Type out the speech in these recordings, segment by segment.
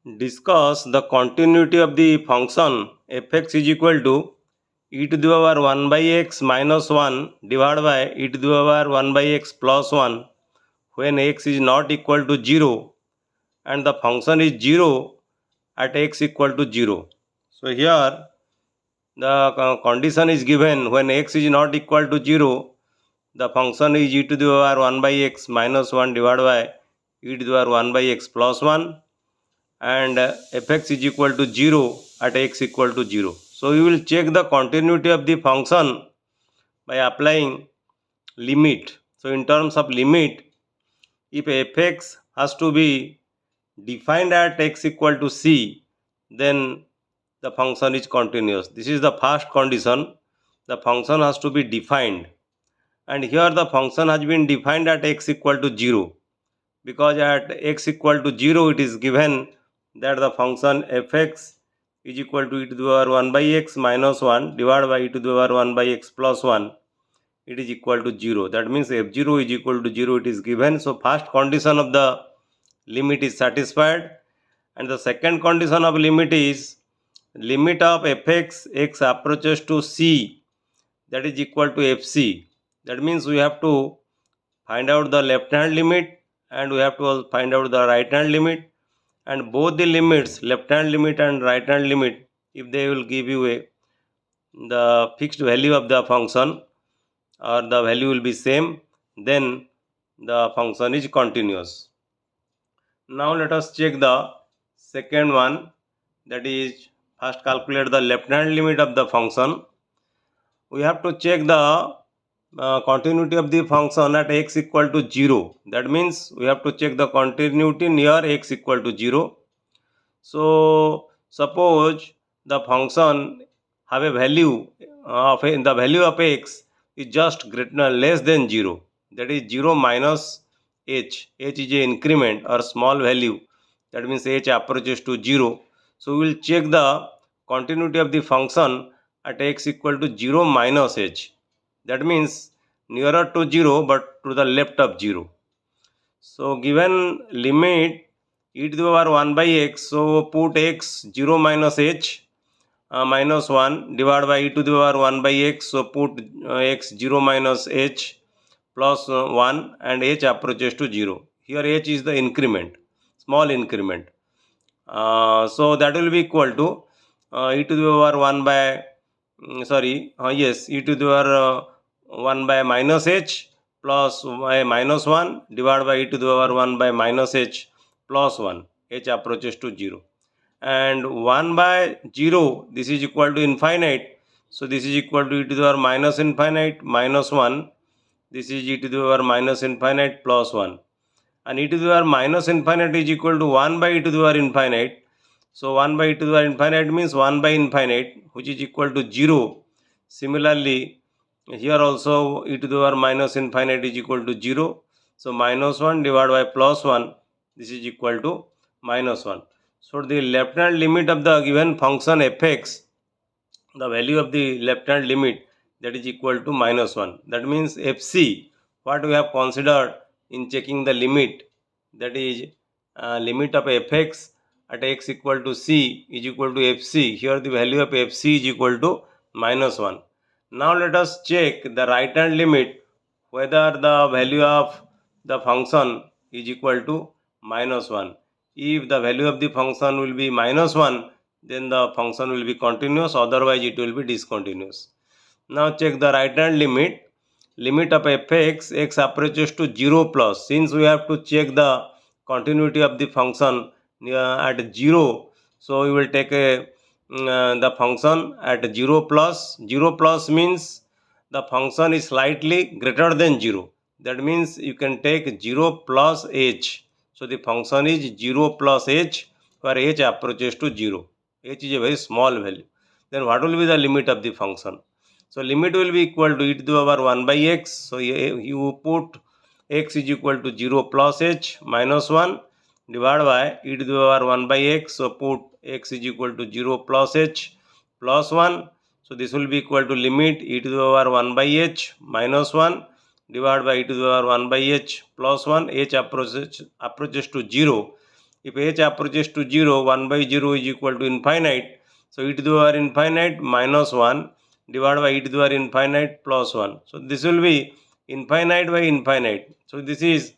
discuss the continuity of the function fx is equal to e to the power 1 by x minus 1 divided by e to the power 1 by x plus 1 when x is not equal to 0 and the function is 0 at x equal to 0. So here the condition is given when x is not equal to 0, the function is e to the power 1 by x minus 1 divided by e to the power 1 by x plus 1 and fx is equal to 0 at x equal to 0. So we will check the continuity of the function by applying limit. So in terms of limit, if fx has to be defined at x equal to c, then the function is continuous. This is the first condition. The function has to be defined, and here the function has been defined at x equal to 0, because at x equal to 0 it is given that the function fx is equal to e to the power 1 by x minus 1 divided by e to the power 1 by x plus 1, it is equal to 0. That means f0 is equal to 0 it is given. So first condition of the limit is satisfied, and the second condition of limit is limit of fx x approaches to c, that is equal to fc. That means we have to find out the left hand limit and we have to find out the right hand limit, and both the limits, left hand limit and right hand limit, if they will give you the fixed value of the function or the value will be same, then the function is continuous. Now let us check the second one, that is first calculate the left hand limit of the function. We have to check the continuity of the function at x equal to 0. That means we have to check the continuity near x equal to 0. So suppose the function have a value of the value of x is just greater less than 0, that is 0 minus h. H is a increment or small value, that means h approaches to 0. So we will check the continuity of the function at x equal to 0 minus h. That means nearer to 0 but to the left of 0. So given limit e to the power 1 by x, so put x 0 minus h minus 1 divided by e to the power 1 by x, so put x 0 minus h plus 1 and h approaches to 0. Here h is the increment, small increment. So that will be equal to e to the power 1 by e to the power 1 by minus h plus minus 1 divided by e to the power 1 by minus h plus 1, h approaches to 0, and 1 by 0, this is equal to infinite, so this is equal to e to the power minus infinite minus 1, this is e to the power minus infinite plus 1, and e to the power minus infinite is equal to 1 by e to the power infinite. So 1 by e to the power infinite means 1 by infinite, which is equal to 0. Similarly, here also e to the power minus infinite is equal to 0. So minus 1 divided by plus 1, this is equal to minus 1. So the left hand limit of the given function fx, the value of the left hand limit, that is equal to minus 1. That means fc, what we have considered in checking the limit, that is limit of fx at x equal to c is equal to fc. Here the value of fc is equal to minus 1. Now let us check the right hand limit, whether the value of the function is equal to minus 1. If the value of the function will be minus 1, then the function will be continuous, otherwise it will be discontinuous. Now check the right hand limit, limit of fx, x approaches to 0 plus. Since we have to check the continuity of the function at 0, so we will take the function at 0 plus. 0 plus means the function is slightly greater than 0. That means you can take 0 plus h. So the function is 0 plus h, where h approaches to 0. H is a very small value. Then what will be the limit of the function? So limit will be equal to e to the power 1 by x. So you put x is equal to 0 plus h minus 1 divided by e to the power 1 by x. So put x is equal to 0 plus h plus 1. So this will be equal to limit e to the power 1 by h minus 1 divided by e to the power 1 by h plus 1. H approaches to 0. if h approaches to 0, 1 by 0 is equal to infinite. So e to the power infinite minus 1 divided by e to the power infinite plus 1. So this will be infinite by infinite. So this is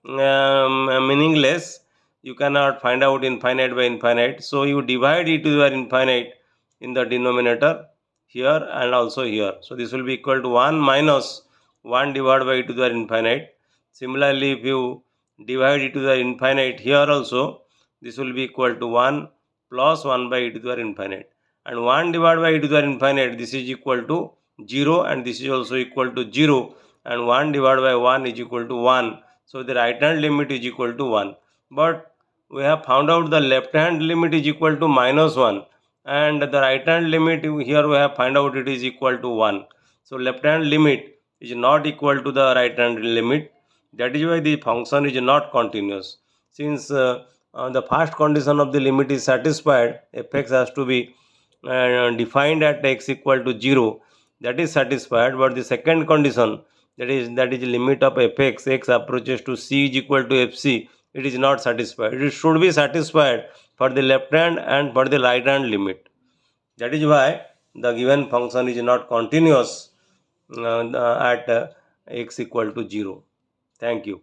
meaningless. You cannot find out infinite by infinite. So you divide e to the power infinite in the denominator here and also here. So this will be equal to 1 minus 1 divided by e to the power infinite. Similarly, if you divide e to the infinite here also, this will be equal to 1 plus 1 by e to the power infinite. And 1 divided by e to the power infinite, this is equal to 0 and this is also equal to 0, and 1 divided by 1 is equal to 1. So the right hand limit is equal to 1. But we have found out the left hand limit is equal to minus 1, and the right hand limit here we have find out it is equal to 1. So left hand limit is not equal to the right hand limit. That is why the function is not continuous. Since the first condition of the limit is satisfied, fx has to be defined at x equal to 0. That is satisfied. But the second condition, that is limit of fx, x approaches to c is equal to fc, it is not satisfied. It should be satisfied for the left hand and for the right hand limit. That is why the given function is not continuous at x equal to 0. Thank you.